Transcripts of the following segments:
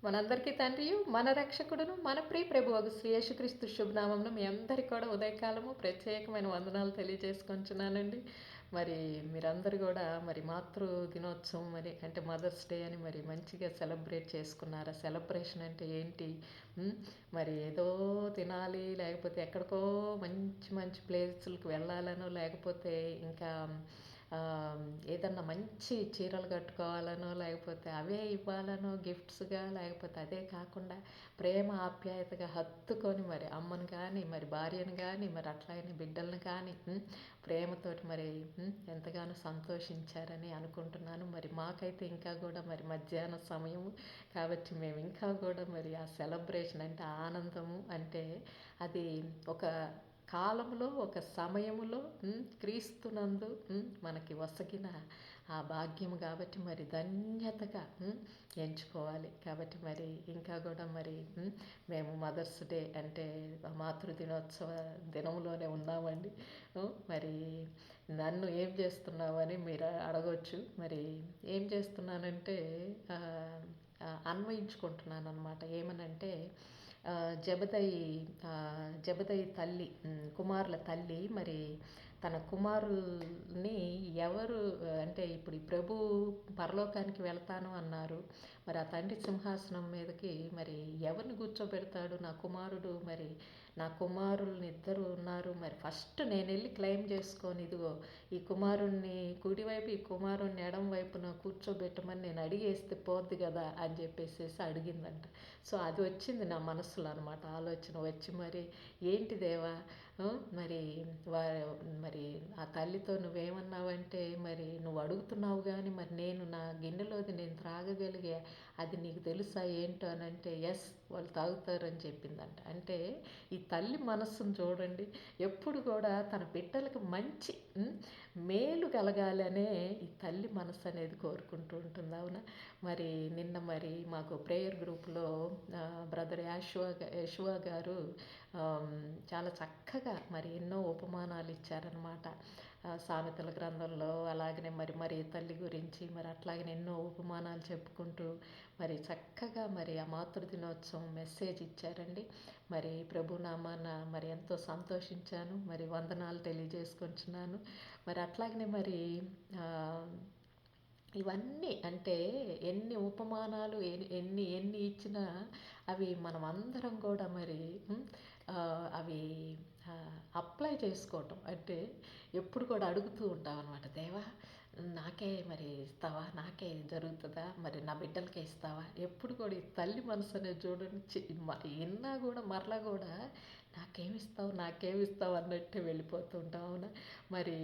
మనందరికీ తండ్రియు, మన రక్షకుడును, మన ప్రియ ప్రభువగు శ్రీ యేసుక్రీస్తు శుభనామంలో మీ అందరికీ కూడా ఉదయకాలము ప్రత్యేకమైన వందనాలు తెలియజేసుకుంటున్నానండి. మరి మీరందరూ కూడా మరి మాతృ దినోత్సవం మరి అంటే మదర్స్ డే అని మరి మంచిగా సెలబ్రేట్ చేసుకున్నారా? సెలబ్రేషన్ అంటే ఏంటి? మరి ఏదో తినాలి, లేకపోతే ఎక్కడికో మంచి మంచి ప్లేసులకు వెళ్ళాలనో, లేకపోతే ఇంకా ఏదన్నా మంచి చీరలు కట్టుకోవాలనో, లేకపోతే అవే ఇవ్వాలనో గిఫ్ట్స్గా, లేకపోతే అదే కాకుండా ప్రేమ ఆప్యాయతగా హత్తుకొని మరి అమ్మను కానీ, మరి భార్యను కానీ, మరి అట్లాగనే బిడ్డలను కానీ ప్రేమతోటి మరి ఎంతగానో సంతోషించారని అనుకుంటున్నాను. మరి మాకైతే ఇంకా కూడా మరి మధ్యాహ్న సమయము కాబట్టి మేము ఇంకా కూడా మరి ఆ సెలబ్రేషన్ అంటే ఆనందము అంటే అది ఒక కాలంలో ఒక సమయములో క్రీస్తునందు మనకి వసగిన ఆ భాగ్యము కాబట్టి మరి ధన్యతగా ఎంచుకోవాలి. కాబట్టి మరి ఇంకా కూడా మరి మేము మదర్స్ డే అంటే మాతృదినోత్సవ దినంలోనే ఉన్నామండి. మరి నన్ను ఏం చేస్తున్నావని మీరు అడగవచ్చు. మరి ఏం చేస్తున్నానంటే అన్వయించుకుంటున్నాను అనమాట. ఏమనంటే జబదయి జబదయి తల్లి, కుమారుల తల్లి మరి తన కుమారుల్ని ఎవరు అంటే ఇప్పుడు ఈ ప్రభు పరలోకానికి వెళ్తాను అన్నారు. మరి ఆ తండ్రి సింహాసనం మీదకి మరి ఎవరిని కూర్చోబెడతాడు నా కుమారుడు? మరి నా కుమారుల్ని ఇద్దరు ఉన్నారు. మరి ఫస్ట్ నేను వెళ్ళి క్లెయిమ్ చేసుకొని ఇదిగో ఈ కుమారుణ్ణి కుడివైపు, ఈ కుమారుణ్ణి ఎడం వైపున కూర్చోబెట్టమని నేను అడిగేస్తే పోద్ది కదా అని చెప్పేసి అడిగిందంట. సో అది వచ్చింది నా మనసులో అనమాట. ఆలోచన వచ్చి మరి ఏంటి దేవా, మరి మరి ఆ తల్లితో నువ్వేమన్నావంటే మరి నువ్వు అడుగుతున్నావు కానీ మరి నేను నా గిన్నెలోది నేను త్రాగగలిగే అది నీకు తెలుసా ఏంటో అని అంటే ఎస్ వాళ్ళు తాగుతారని చెప్పిందంట. అంటే ఈ తల్లి మనస్సును చూడండి, ఎప్పుడు కూడా తన బిడ్డలకు మంచి మేలు కలగాలనే ఈ తల్లి మనసు అనేది కోరుకుంటూ ఉంటుంది. అవునా? మరి నిన్న మరి మాకు ప్రేయర్ గ్రూప్లో బ్రదర్ యశువా గారు చాలా చక్కగా మరి ఎన్నో ఉపమానాలు ఇచ్చారనమాట. సామెతల గ్రంథంలో అలాగనే మరి తల్లి గురించి మరి అట్లాగనే ఎన్నో ఉపమానాలు చెప్పుకుంటూ మరి చక్కగా మరి ఆ మాతృదినోత్సవం మెసేజ్ ఇచ్చారండి. మరి ప్రభునామాన మరి ఎంతో సంతోషించాను. మరి వందనాలు తెలియజేసుకుంటున్నాను. మరి అట్లాగనే మరి ఇవన్నీ అంటే ఎన్ని ఉపమానాలు ఎన్ని ఎన్ని ఇచ్చినా అవి మనం అందరం కూడా మరి అవి అప్లై చేసుకోవటం అంటే ఎప్పుడు కూడా అడుగుతూ ఉంటాం అనమాట. దేవా నాకే మరి ఇస్తావా? నాకే జరుగుతుందా? మరి నా బిడ్డలకే ఇస్తావా? ఎప్పుడు కూడా ఈ తల్లి మనసు అనేది చూడండి, విన్నా కూడా మరలా కూడా నాకేమిస్తావు, నాకేమిస్తావు అన్నట్టే వెళ్ళిపోతూ ఉంటాం. అవునా? మరి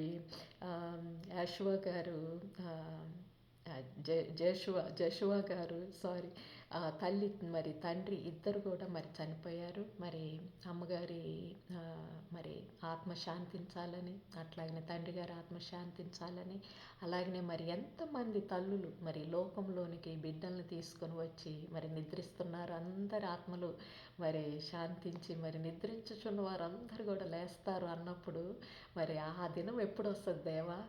యాషువా గారు జషువా గారు తల్లి మరి తండ్రి ఇద్దరు కూడా మరి చనిపోయారు. మరి అమ్మగారి మరి ఆత్మ శాంతించాలని, అట్లాగనే తండ్రి గారి ఆత్మ శాంతించాలని, అలాగనే మరి ఎంతమంది తల్లులు మరి లోకంలోనికి బిడ్డల్ని తీసుకొని వచ్చి మరి నిద్రిస్తున్నారు. అందరి ఆత్మలు మరి శాంతించి మరి నిద్రించుచున్న వారందరూ కూడా లేస్తారు అన్నప్పుడు మరి ఆ దినం ఎప్పుడు వస్తుంది దేవా?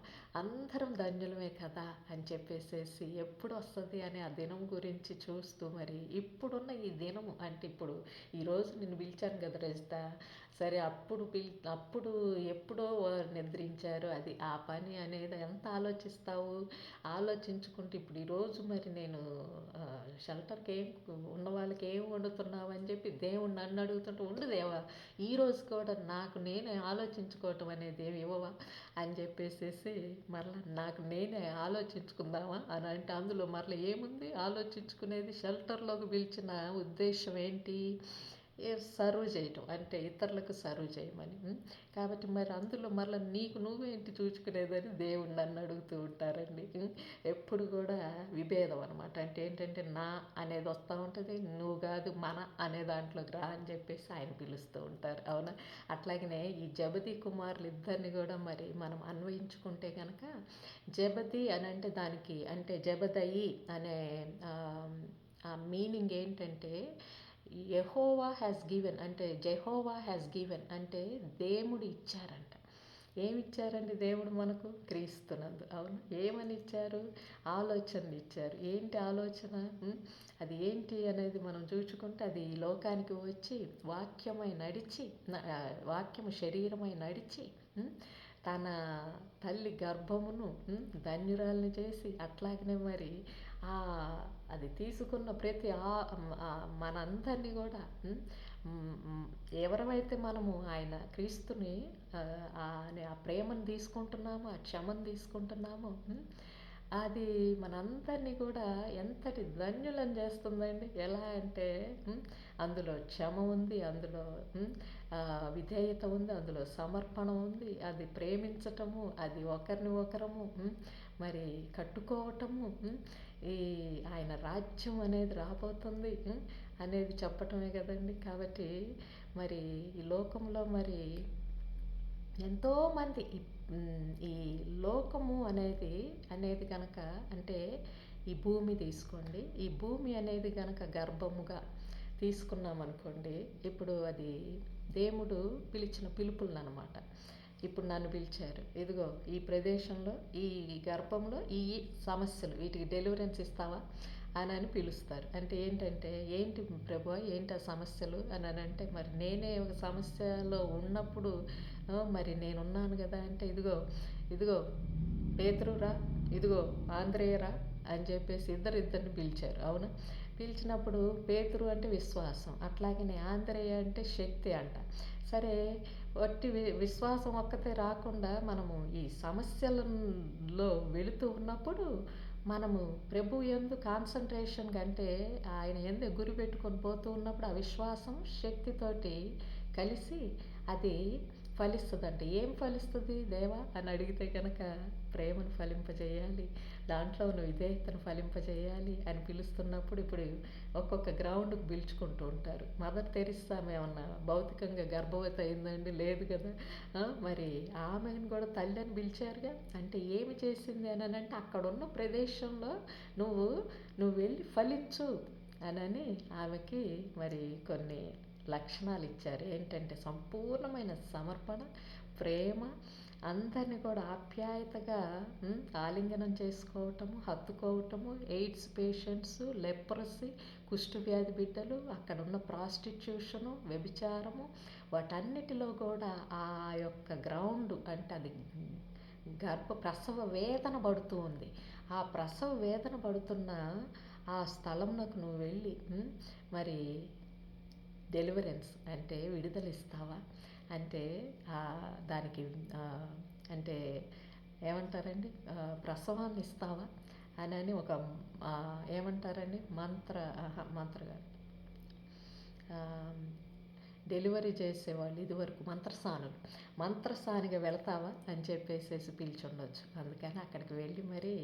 అందరం ధన్యులమే కదా అని చెప్పేసేసి ఎప్పుడు వస్తుంది అని ఆ దినం గురించి చూస్తూ మరి ఇప్పుడున్న ఈ దినము అంటే ఇప్పుడు ఈరోజు నిన్ను పిలిచాను కదా రజిత, సరే అప్పుడు ఎప్పుడో నిద్రించారు, అది ఆ పని అనేది ఎంత ఆలోచిస్తావు? ఆలోచించుకుంటూ ఇప్పుడు ఈరోజు మరి నేను షెల్టర్కి ఉన్న వాళ్ళకి ఏం వండుతున్నావు అని చెప్పి దేవుడు నన్ను అడుగుతుంటే ఉండు దేవా ఈరోజు కూడా నాకు నేనే ఆలోచించుకోవటం అనేది ఏమి ఇవ్వవా అని చెప్పేసేసి మరలా నాకు నేనే ఆలోచించుకుందామా అని అంటే అందులో మరలా ఏముంది ఆలోచించుకునేది? షెల్టర్లోకి పిలిచిన ఉద్దేశం ఏంటి? సర్వ్ చేయటం అంటే ఇతరులకు సర్వ్ చేయమని. కాబట్టి మరి అందులో మరలా నీకు నువ్వేంటి చూచుకునేదని దేవుడు నన్ను అడుగుతూ ఉంటారండి. ఎప్పుడు కూడా విభేదం అనమాట. అంటే ఏంటంటే నా అనేది వస్తూ ఉంటుంది, నువ్వు కాదు మన అనే దాంట్లోకి రా అని చెప్పేసి ఆయన పిలుస్తూ ఉంటారు. అవునా? అట్లాగనే ఈ జబది కుమారులు ఇద్దరిని కూడా మరి మనం అన్వయించుకుంటే కనుక జబది అని అంటే దానికి అంటే జబదయి అనే ఆ మీనింగ్ ఏంటంటే యెహోవా హ్యాస్ గివెన్ అంటే జెహోవా హ్యాస్ గివెన్ అంటే దేవుడు ఇచ్చారంట. ఏమిచ్చారండి దేవుడు మనకు? క్రీస్తునందు. అవును. ఏమని ఇచ్చారు? ఆలోచనలు ఇచ్చారు. ఏంటి ఆలోచన? అది ఏంటి అనేది మనం చూచుకుంటే అది ఈ లోకానికి వచ్చి వాక్యమై నడిచి వాక్యము శరీరమై నడిచి తన తల్లి గర్భమును ధన్యురాల్ని చేసి అట్లాగనే మరి అది తీసుకున్న ప్రతి మనందరినీ కూడా ఎవరమైతే మనము ఆయన క్రీస్తుని ఆ ప్రేమను తీసుకుంటున్నామో, ఆ క్షమను తీసుకుంటున్నామో అది మనందరినీ కూడా ఎంతటి ధన్యులను చేస్తుందండి. ఎలా అంటే అందులో క్షమ ఉంది, అందులో విధేయత ఉంది, అందులో సమర్పణ ఉంది, అది ప్రేమించటము, అది ఒకరిని ఒకరము మరి కట్టుకోవటము, ఈ ఆయన రాజ్యం అనేది రాబోతుంది అనేది చెప్పటమే కదండి. కాబట్టి మరి ఈ లోకంలో మరి ఎంతోమంది ఈ లోకము అనేది కనుక అంటే ఈ భూమి తీసుకోండి. ఈ భూమి అనేది కనుక గర్భముగా తీసుకున్నామనుకోండి, ఇప్పుడు అది దేవుడు పిలిచిన పిలుపులను అనమాట. ఇప్పుడు నన్ను పిలిచారు, ఇదిగో ఈ ప్రదేశంలో ఈ గర్భంలో ఈ సమస్యలు వీటికి డెలివరెన్స్ ఇస్తావా అని పిలుస్తారు. అంటే ఏంటంటే ఏంటి ప్రభువా ఏంటి ఆ సమస్యలు అని అంటే మరి నేనే ఒక సమస్యలో ఉన్నప్పుడు మరి నేనున్నాను కదా అంటే ఇదిగో పేతురురా, ఇదిగో ఆంద్రేయరా అని చెప్పేసి ఇద్దరిని పిలిచారు. అవునా? పిలిచినప్పుడు పేతురు అంటే విశ్వాసం, అట్లాగనే ఆంద్రేయ అంటే శక్తి అంట. సరే, వట్టి విశ్వాసం ఒక్కతే రాకుండా మనము ఈ సమస్యలలో వెళుతూ ఉన్నప్పుడు మనము ప్రభు యందు కాన్సన్ట్రేషన్ కంటే ఆయన యందు గురి పెట్టుకొని పోతూ ఉన్నప్పుడు ఆ విశ్వాసం శక్తితోటి కలిసి అది ఫలిస్తుందంటే ఏం ఫలిస్తుంది దేవా అని అడిగితే కనుక ప్రేమను ఫలింపజేయాలి, దాంట్లో ఉన్న విధేయతను ఫలింపజేయాలి అని పిలుస్తున్నప్పుడు ఇప్పుడు ఒక్కొక్క గ్రౌండ్కి పిలుచుకుంటూ ఉంటారు. మదర్ తెరిస్సా ఏమన్నా భౌతికంగా గర్భవతి అయిందండి? లేదు కదా. మరి ఆమెను కూడా తల్లి అని పిలిచారుగా. అంటే ఏమి చేసింది అని అంటే అక్కడున్న ప్రదేశంలో నువ్వు వెళ్ళి ఫలించు అని ఆమెకి మరి కొన్ని లక్షణాలు ఇచ్చారు. ఏంటంటే సంపూర్ణమైన సమర్పణ, ప్రేమ, అందరినీ కూడా ఆప్యాయతగా ఆలింగనం చేసుకోవటము, హత్తుకోవటము, ఎయిడ్స్ పేషెంట్స్, లెప్రసీ, కుష్ఠవ్యాధి బిడ్డలు, అక్కడ ఉన్న ప్రాస్టిట్యూషను, వ్యభిచారము, వాటన్నిటిలో కూడా ఆ యొక్క గ్రౌండ్ అంటే అది ప్రసవ వేదన పడుతూ ఉంది. ఆ ప్రసవ వేదన పడుతున్న ఆ స్థలంలోకి నువ్వు వెళ్ళి మరి డెలివరెన్స్ అంటే విడుదల ఇస్తావా అంటే దానికి అంటే ఏమంటారండి, ప్రసవాన్ని ఇస్తావా అని ఒక ఏమంటారండి మంత్రగా డెలివరీ చేసేవాళ్ళు ఇదివరకు మంత్రసానిగా వెళతావా అని చెప్పేసి పిలిచుండొచ్చు. అందుకని అక్కడికి వెళ్ళి మరి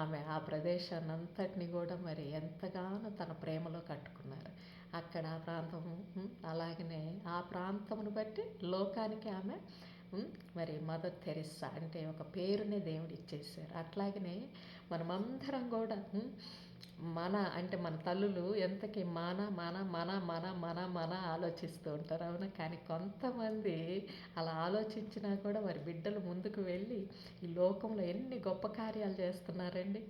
ఆమె ఆ ప్రదేశాన్ని అంతటిని కూడా మరి ఎంతగానో తన ప్రేమలో కట్టుకున్నారు. అక్కడ ఆ ప్రాంతము అలాగనే ఆ ప్రాంతమును బట్టి లోకానికి ఆమె మరి మదర్ తెరిస్సా అంటే ఒక పేరునే దేవుడు ఇచ్చేసారు. అట్లాగనే మనమందరం కూడా మన తల్లులు ఎంతకి మన ఆలోచిస్తూ ఉంటారు. అవునా? కానీ కొంతమంది అలా ఆలోచించినా కూడా వారి బిడ్డలు ముందుకు వెళ్ళి ఈ లోకంలో ఎన్ని గొప్ప కార్యాలు చేస్తున్నారండి.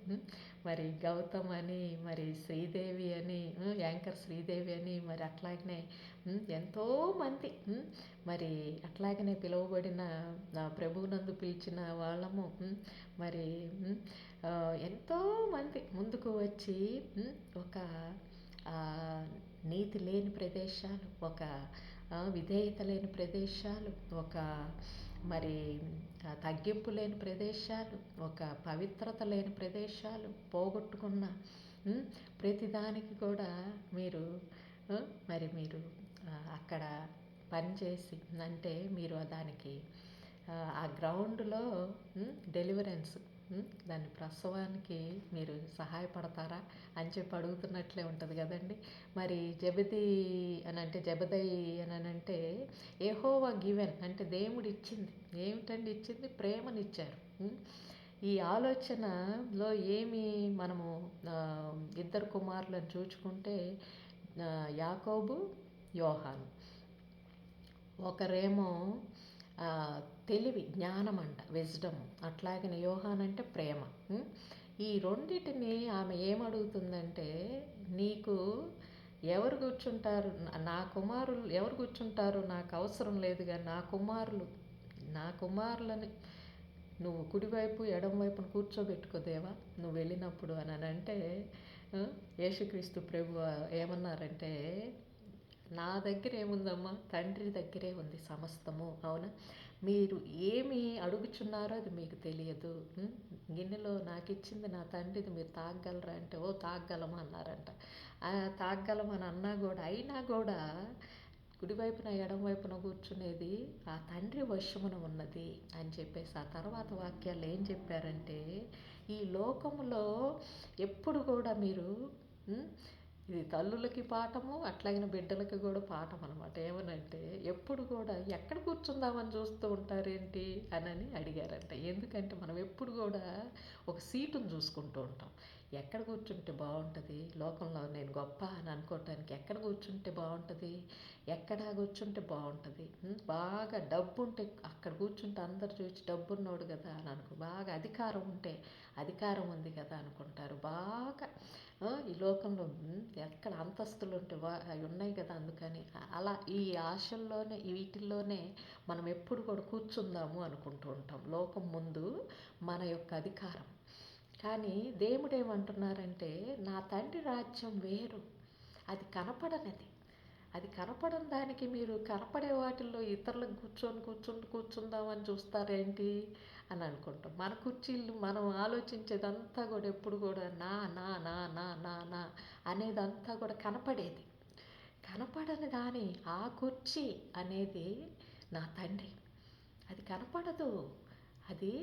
మరి గౌతమ్ అని, మరి శ్రీదేవి అని, యాంకర్ శ్రీదేవి అని, మరి అట్లాగనే ఎంతోమంది మరి అట్లాగనే పిలువబడిన ప్రభువునందు పిలిచిన వాళ్ళము మరి ఎంతోమంది ముందుకు వచ్చి ఒక నీతి లేని ప్రదేశాలు, ఒక విధేయత లేని ప్రదేశాలు, ఒక మరి తగ్గింపు లేని ప్రదేశాలు, ఒక పవిత్రత లేని ప్రదేశాలు పోగొట్టుకున్న ప్రతిదానికి కూడా మీరు అక్కడ పనిచేసి అంటే మీరు దానికి ఆ గ్రౌండ్లో డెలివరెన్స్ దాని ప్రసవానికి మీరు సహాయపడతారా అని చెప్పి అడుగుతున్నట్లే ఉంటుంది కదండి. మరి జబదయి అని అంటే యెహోవా గివెన్ అంటే దేవుడు ఇచ్చింది ఏమిటండి? ఇచ్చింది ప్రేమనిచ్చారు. ఈ ఆలోచనలో ఏమి మనము ఇద్దరు కుమారులను చూచుకుంటే యాకోబు, యోహాను. ఒకరేమో తెలివి, జ్ఞానం అంట, విజ్డమ్. అట్లాగే యోహాన్ అంటే ప్రేమ. ఈ రెండిటిని ఆమె ఏమడుగుతుందంటే, నీకు ఎవరు కూర్చుంటారు, నా కుమారులు ఎవరు కూర్చుంటారు నాకు అవసరం లేదు, కానీ నా కుమారులని నువ్వు కుడివైపు ఎడం వైపున కూర్చోబెట్టుకో దేవా నువ్వు వెళ్ళినప్పుడు అని అంటే, యేసుక్రీస్తు ప్రభు ఏమన్నారంటే, నా దగ్గర ఏముందమ్మా, తండ్రి దగ్గరే ఉంది సమస్తము. అవునా? మీరు ఏమి అడుగుచున్నారో అది మీకు తెలియదు. గిన్నెలో నాకు ఇచ్చింది నా తండ్రిది, మీరు తాగగలరా అంటే, ఓ తాగగలమా అన్నారంట. తాగగలమని అన్నా కూడా, అయినా కూడా కుడివైపున ఎడం వైపున కూర్చునేది ఆ తండ్రి వశమున ఉన్నది అని చెప్పేసి ఆ తర్వాత వాక్యాలు ఏం చెప్పారంటే, ఈ లోకములో ఎప్పుడు కూడా మీరు ఇది తల్లులకి పాఠము, అట్లాగిన బిడ్డలకి కూడా పాఠం అనమాట. ఏమనంటే, ఎప్పుడు కూడా ఎక్కడ కూర్చుందామని చూస్తూ ఉంటారేంటి అని అడిగారంట. ఎందుకంటే మనం ఎప్పుడు కూడా ఒక సీటును చూసుకుంటూ ఉంటాం. ఎక్కడ కూర్చుంటే బాగుంటుంది, లోకంలో నేను గొప్ప అని అనుకోవటానికి ఎక్కడ కూర్చుంటే బాగుంటుంది, ఎక్కడ కూర్చుంటే బాగుంటుంది, బాగా డబ్బు ఉంటే అక్కడ కూర్చుంటే అందరు చూసి డబ్బు ఉన్నోడు కదా అని అనుకో, బాగా అధికారం ఉంటే అధికారం ఉంది కదా అనుకుంటారు. బాగా ఈ లోకంలో ఎక్కడ అంతస్తులు ఉంటే అవి ఉన్నాయి కదా, అందుకని అలా ఈ ఆశల్లోనే వీటిల్లోనే మనం ఎప్పుడు కూడా కూర్చుందాము అనుకుంటూ ఉంటాం, లోకం ముందు మన యొక్క అధికారం. కానీ దేవుడు ఏమంటున్నారంటే, నా తండ్రి రాజ్యం వేరు, అది కనపడనది. అది కనపడని దానికి మీరు కనపడే వాటిల్లో ఇతరులకు కూర్చుందామని చూస్తారేంటి అని అనుకుంటాం. మన కుర్చీలు మనం ఆలోచించేదంతా కూడా ఎప్పుడు కూడా నా నా నా నా నా నా అనేదంతా కూడా కనపడేది. కనపడని దాని ఆ కుర్చీ అనేది నా తండ్రి. అది కనపడదు, అది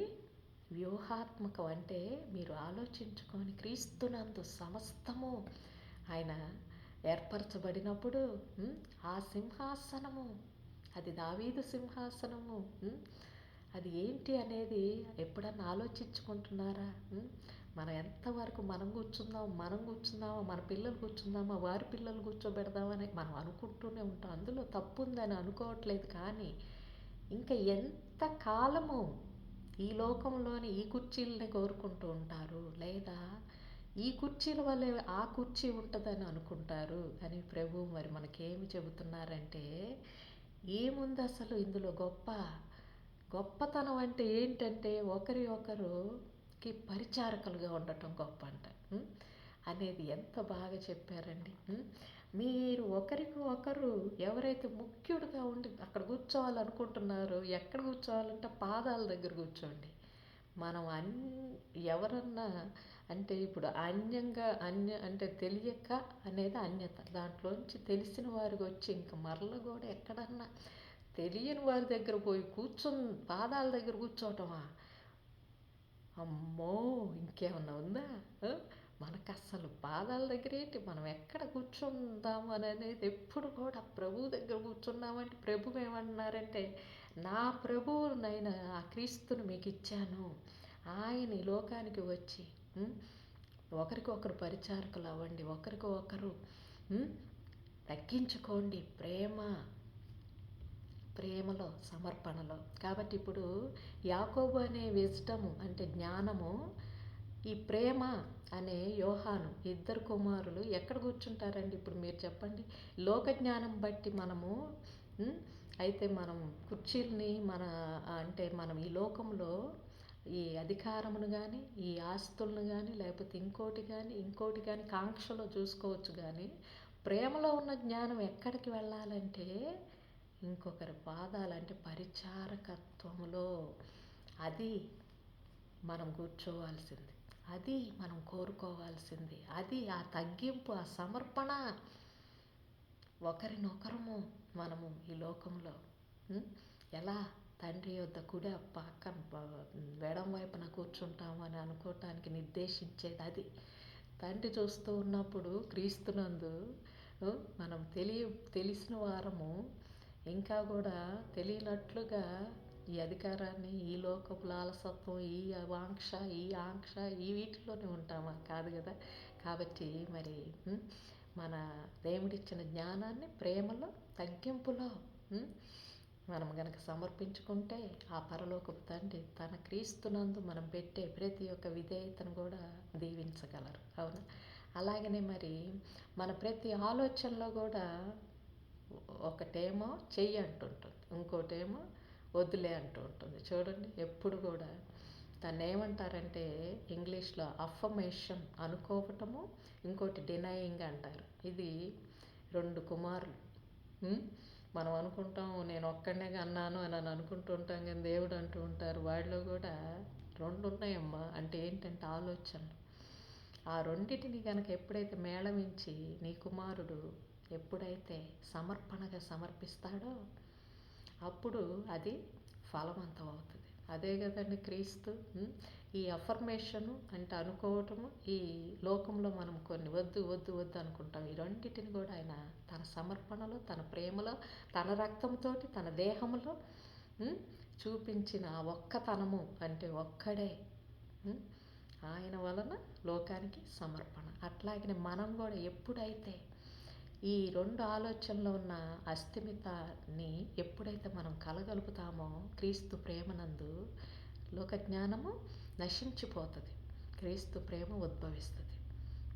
వ్యూహాత్మకం. అంటే మీరు ఆలోచించుకొని, క్రీస్తునందు సమస్తము ఆయన ఏర్పరచబడినప్పుడు ఆ సింహాసనము, అది దావీదు సింహాసనము, అది ఏంటి అనేది ఎప్పుడన్నా ఆలోచించుకుంటున్నారా? మనం ఎంతవరకు మనం కూర్చుందామా, మన పిల్లలు కూర్చుందామా, వారి పిల్లలు కూర్చోబెడదామని మనం అనుకుంటూనే ఉంటాం. అందులో తప్పు ఉందని అనుకోవట్లేదు. కానీ ఇంకా ఎంత కాలము ఈ లోకంలోని ఈ కుర్చీలని కోరుకుంటూ ఉంటారు, లేదా ఈ కుర్చీల వల్లే ఆ కుర్చీ ఉంటుందని అనుకుంటారు అని ప్రభు మరి మనకేమి చెబుతున్నారంటే, ఏముంది అసలు ఇందులో గొప్పతనం అంటే ఏంటంటే, ఒకరికి పరిచారకులుగా ఉండటం గొప్ప అంట అనేది ఎంత బాగా చెప్పారండి. మీరు ఒకరికి ఒకరు ఎవరైతే ముఖ్యుడిగా ఉండి అక్కడ కూర్చోవాలనుకుంటున్నారో, ఎక్కడ కూర్చోవాలంటే పాదాల దగ్గర కూర్చోండి. మనం ఎవరన్నా అంటే ఇప్పుడు అంటే తెలియక అనేది అన్యత, దాంట్లోంచి తెలిసిన వారికి వచ్చి ఇంక మరల కూడా ఎక్కడన్నా తెలియని వారి దగ్గర పోయి పాదాల దగ్గర కూర్చోవటమా, అమ్మో ఇంకేమన్నా ఉందా? మనకు అస్సలు పాదాల దగ్గర ఏంటి, మనం ఎక్కడ కూర్చుందాము అనేది ఎప్పుడు కూడా ప్రభు దగ్గర కూర్చున్నామంటే, ప్రభు ఏమంటున్నారంటే, నా ప్రభువునైనా ఆ క్రీస్తుని మీకు ఇచ్చాను, ఆయన ఈ లోకానికి వచ్చి ఒకరికొకరు పరిచారకులు అవ్వండి, ఒకరికొకరు తగ్గించుకోండి, ప్రేమలో, సమర్పణలో. కాబట్టి ఇప్పుడు యాకోబు అనే విజ్డము అంటే జ్ఞానము, ఈ ప్రేమ అనే యోహాను, ఇద్దరు కుమారులు ఎక్కడ కూర్చుంటారండి ఇప్పుడు మీరు చెప్పండి? లోక జ్ఞానం బట్టి మనము అయితే మనం కుర్చీలని మనం ఈ లోకంలో ఈ అధికారమును కానీ, ఈ ఆస్తులను కానీ, లేకపోతే ఇంకోటి కానీ కాంక్షలో చూసుకోవచ్చు. కానీ ప్రేమలో ఉన్న జ్ఞానం ఎక్కడికి వెళ్ళాలంటే, ఇంకొకరి పాదాలంటే పరిచారకత్వములో, అది మనం కూర్చోవాల్సింది, అది మనం కోరుకోవాల్సింది, అది ఆ తగ్గింపు, ఆ సమర్పణ. ఒకరినొకరము మనము ఈ లోకంలో ఎలా తండ్రి యొద్ద కుడి పక్కన ఎడం వైపున కూర్చుంటాము అని అనుకోవటానికి నిర్దేశించేది అది. తండ్రి చూస్తూ ఉన్నప్పుడు క్రీస్తునందు మనం తెలిసిన వారము ఇంకా కూడా తెలియనట్లుగా ఈ అధికారాన్ని, ఈ లోకపు లాలసత్వం, ఈ ఆంక్ష ఈ వీటిలోనే ఉంటామా? కాదు కదా. కాబట్టి మరి మన దేవుడిచ్చిన జ్ఞానాన్ని ప్రేమలో, తగ్గింపులో మనం గనక సమర్పించుకుంటే ఆ పరలోకపు తండ్రి తన క్రీస్తునందు మనం పెట్టే ప్రతి ఒక్క విధేయతను కూడా దీవించగలరు. అవునా? అలాగనే మరి మన ప్రతి ఆలోచనలో కూడా ఒకటేమో చెయ్యి అంటుంటుంది, ఇంకోటేమో వద్దులే అంటూ ఉంటుంది. చూడండి, ఎప్పుడు కూడా దాన్ని ఏమంటారంటే ఇంగ్లీష్లో అఫర్మేషన్ అనుకోవటము, ఇంకోటి డినయింగ్ అంటారు. ఇది 2 కుమారులు. మనం అనుకుంటాం నేను ఒక్కడనే అన్నాను అని అనుకుంటూ ఉంటాం, కానీ దేవుడు అంటూ ఉంటారు వాడిలో కూడా 2 ఉన్నాయమ్మా. అంటే ఏంటంటే ఆలోచనలు. ఆ రెండిటిని కనుక ఎప్పుడైతే మేళవించి నీ కుమారుడు ఎప్పుడైతే సమర్పణగా సమర్పిస్తాడో అప్పుడు అది ఫలవంతం అవుతుంది. అదే కదండి క్రీస్తు. ఈ అఫర్మేషను అంటే అనుకోవటము, ఈ లోకంలో మనం కొన్ని వద్దు వద్దు వద్దు అనుకుంటాం. ఈ రెండింటిని కూడా ఆయన తన సమర్పణలో, తన ప్రేమలో, తన రక్తంతో, తన దేహంలో చూపించిన ఆ ఒక్కతనము అంటే ఒక్కడే ఆయన వలన లోకానికి సమర్పణ. అట్లాగనే మనం కూడా ఎప్పుడైతే ఈ 2 ఆలోచనలో ఉన్న అస్థిమితాన్ని ఎప్పుడైతే మనం కలగలుపుతామో క్రీస్తు ప్రేమనందు లోక జ్ఞానము నశించిపోతుంది, క్రీస్తు ప్రేమ ఉద్భవిస్తుంది.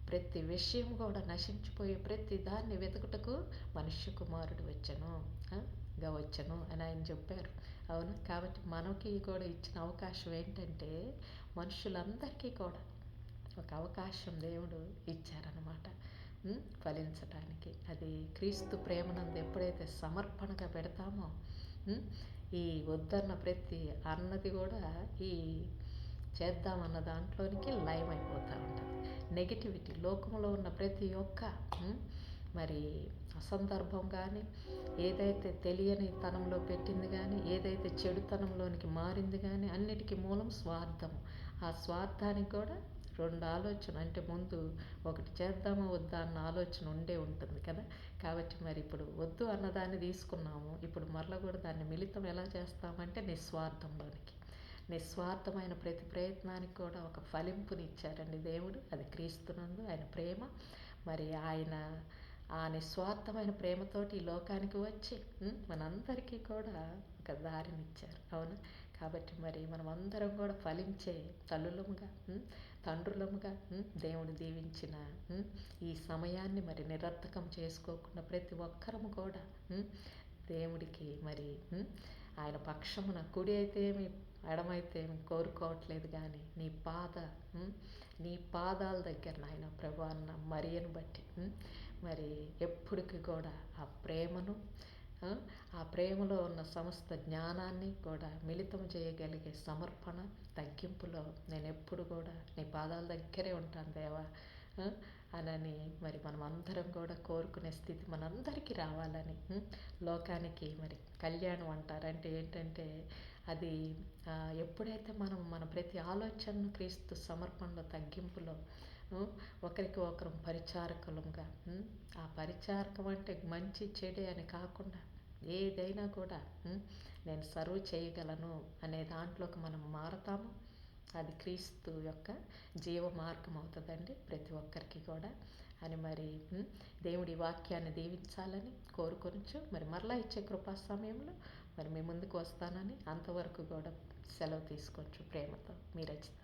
ప్రతి విషయం కూడా నశించిపోయే ప్రతి దాన్ని వెతుకుటకు మనుష్య కుమారుడు వచ్చను అని ఆయన చెప్పారు. అవును. కాబట్టి మనకి కూడా ఇచ్చిన అవకాశం ఏంటంటే మనుషులందరికీ కూడా ఒక అవకాశం దేవుడు ఇచ్చారనమాట ఫలించటానికి. అది క్రీస్తు ప్రేమనందు ఎప్పుడైతే సమర్పణగా పెడతామో ఈ వద్దన్న ప్రతి అన్నది కూడా ఈ చేద్దామన్న దాంట్లోనికి లయమైపోతూ ఉంటుంది. నెగిటివిటీ లోకంలో ఉన్న ప్రతి ఒక్క మరి అసందర్భం కానీ, ఏదైతే తెలియని తనంలో పెట్టింది కానీ, ఏదైతే చెడుతనంలోనికి మారింది కానీ అన్నిటికీ మూలం స్వార్థం. ఆ స్వార్థానికి కూడా 2 ఆలోచన, అంటే ముందు ఒకటి చేద్దామా వద్దా అన్న ఆలోచన ఉంటుంది కదా. కాబట్టి మరి ఇప్పుడు వద్దు అన్నదాన్ని తీసుకున్నాము, ఇప్పుడు మరలా కూడా దాన్ని మిళితం ఎలా చేస్తామంటే నిస్వార్థంలోనికి. నిస్వార్థమైన ప్రతి ప్రయత్నానికి కూడా ఒక ఫలింపునిచ్చారండి దేవుడు. అది క్రీస్తునందు ఆయన ప్రేమ. మరి ఆయన ఆ నిస్వార్థమైన ప్రేమతోటి ఈ లోకానికి వచ్చి మనందరికీ కూడా ఒక దారినిచ్చారు. అవునా? కాబట్టి మరి మనం అందరం కూడా ఫలించే తల్లులముగా, తండ్రులముగా దేవుడు దీవించిన ఈ సమయాన్ని మరి నిరర్థకం చేసుకోకుండా ప్రతి ఒక్కరము కూడా దేవుడికి మరి ఆయన పక్షమున కుడి అయితే ఏమి ఎడమైతే ఏమి కోరుకోవట్లేదు, కానీ నీ పాదాల దగ్గర నాయన ప్రభు అన్న మరియను బట్టి మరి ఎప్పటికి కూడా ఆ ప్రేమను, ఆ ప్రేమలో ఉన్న సమస్త జ్ఞానాన్ని కూడా మిళితం చేయగలిగే సమర్పణ, తగ్గింపులో నేను ఎప్పుడు కూడా నీ పాదాల దగ్గరే ఉంటాను దేవా అనని మరి మనం అందరం కూడా కోరుకునే స్థితి మనందరికీ రావాలని. లోకానికి మరి కళ్యాణం అంటారు. అంటే ఏంటంటే అది ఎప్పుడైతే మనం మన ప్రతి ఆలోచనను క్రీస్తు సమర్పణలో, తగ్గింపులో ఒకరికి ఒకరు పరిచారకులంగా, ఆ పరిచారకం అంటే మంచి చెడే అని కాకుండా ఏదైనా కూడా నేను సర్వ్ చేయగలను అనే దాంట్లోకి మనం మారతాము. అది క్రీస్తు యొక్క జీవ మార్గం అవుతుందండి ప్రతి ఒక్కరికి కూడా అని మరి దేవుడి వాక్యాన్ని దీవించాలని కోరుకొనొచ్చు. మరి మరలా ఇచ్చే కృపా సమయంలో మరి మీ ముందుకు వస్తానని, అంతవరకు కూడా సెలవు తీసుకోవచ్చు. ప్రేమతో మీ రచిత.